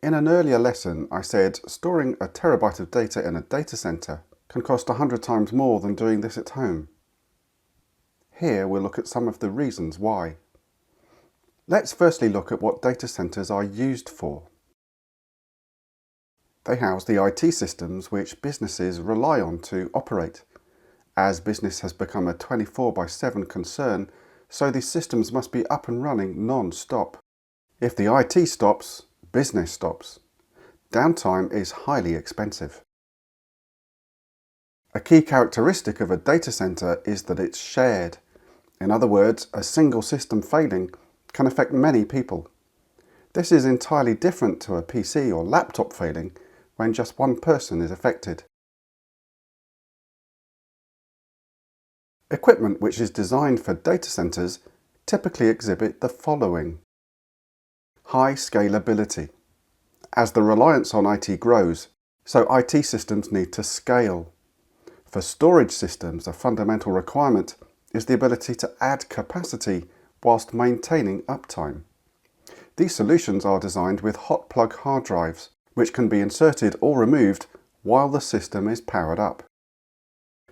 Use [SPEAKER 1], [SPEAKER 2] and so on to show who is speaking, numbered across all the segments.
[SPEAKER 1] In an earlier lesson, I said storing a terabyte of data in a data center can cost 100 times more than doing this at home. Here we'll look at some of the reasons why. Let's firstly look at what data centers are used for. They house the IT systems which businesses rely on to operate. As business has become a 24/7 concern, so these systems must be up and running non-stop. If the IT stops, business stops. Downtime is highly expensive. A key characteristic of a data center is that it's shared. In other words, a single system failing can affect many people. This is entirely different to a PC or laptop failing when just one person is affected. Equipment which is designed for data centers typically exhibit the following. High scalability. As the reliance on IT grows, so IT systems need to scale. For storage systems, a fundamental requirement is the ability to add capacity whilst maintaining uptime. These solutions are designed with hot plug hard drives, which can be inserted or removed while the system is powered up.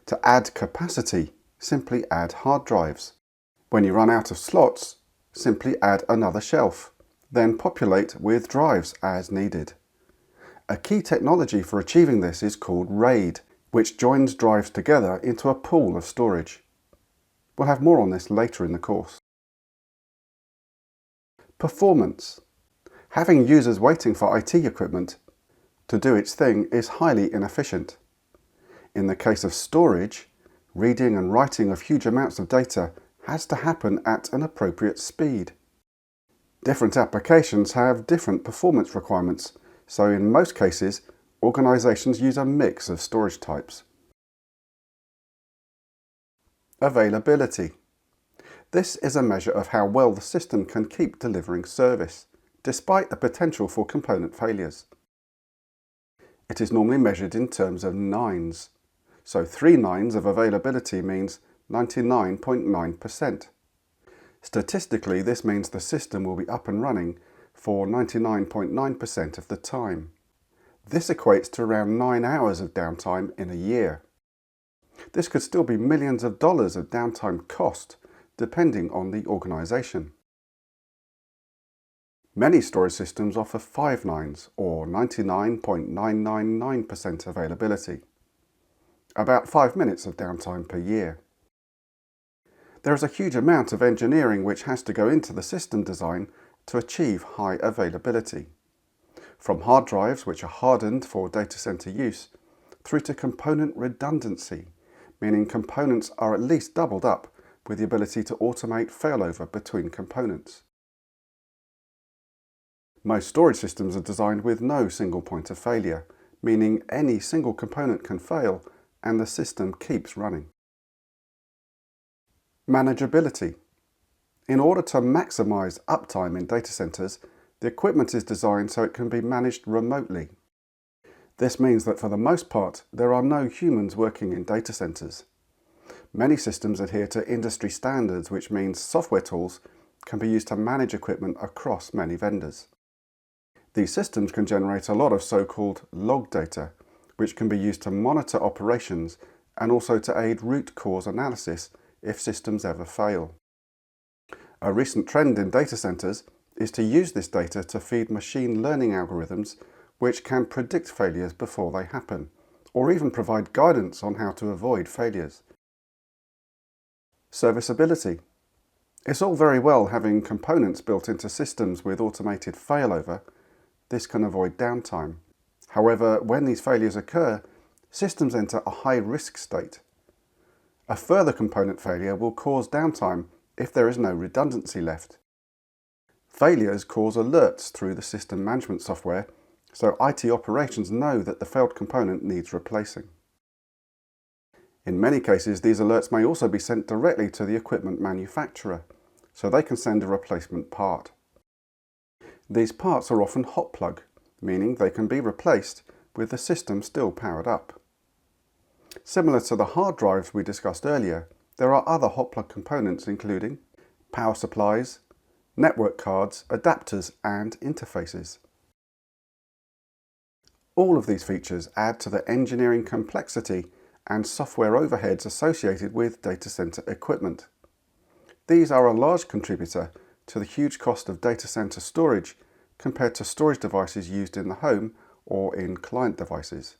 [SPEAKER 1] To add capacity, simply add hard drives. When you run out of slots, simply add another shelf. Then populate with drives as needed. A key technology for achieving this is called RAID, which joins drives together into a pool of storage. We'll have more on this later in the course. Performance. Having users waiting for IT equipment to do its thing is highly inefficient. In the case of storage, reading and writing of huge amounts of data has to happen at an appropriate speed. Different applications have different performance requirements, so in most cases, organizations use a mix of storage types. Availability. This is a measure of how well the system can keep delivering service, despite the potential for component failures. It is normally measured in terms of nines, so 3 nines of availability means 99.9%. Statistically, this means the system will be up and running for 99.9% of the time. This equates to around 9 hours of downtime in a year. This could still be millions of dollars of downtime cost, depending on the organization. Many storage systems offer 5 nines, or 99.999% availability. About 5 minutes of downtime per year. There is a huge amount of engineering which has to go into the system design to achieve high availability. From hard drives which are hardened for data center use, through to component redundancy, meaning components are at least doubled up with the ability to automate failover between components. Most storage systems are designed with no single point of failure, meaning any single component can fail and the system keeps running. Manageability. In order to maximize uptime in data centers, the equipment is designed so it can be managed remotely. This means that for the most part, there are no humans working in data centers. Many systems adhere to industry standards, which means software tools can be used to manage equipment across many vendors. These systems can generate a lot of so-called log data, which can be used to monitor operations and also to aid root cause analysis if systems ever fail. A recent trend in data centers is to use this data to feed machine learning algorithms which can predict failures before they happen, or even provide guidance on how to avoid failures. Serviceability. It's all very well having components built into systems with automated failover. This can avoid downtime. However, when these failures occur, systems enter a high-risk state. A further component failure will cause downtime if there is no redundancy left. Failures cause alerts through the system management software, so IT operations know that the failed component needs replacing. In many cases, these alerts may also be sent directly to the equipment manufacturer, so they can send a replacement part. These parts are often hot plug, meaning they can be replaced with the system still powered up. Similar to the hard drives we discussed earlier, there are other hot plug components including power supplies, network cards, adapters and interfaces. All of these features add to the engineering complexity and software overheads associated with data center equipment. These are a large contributor to the huge cost of data center storage compared to storage devices used in the home or in client devices.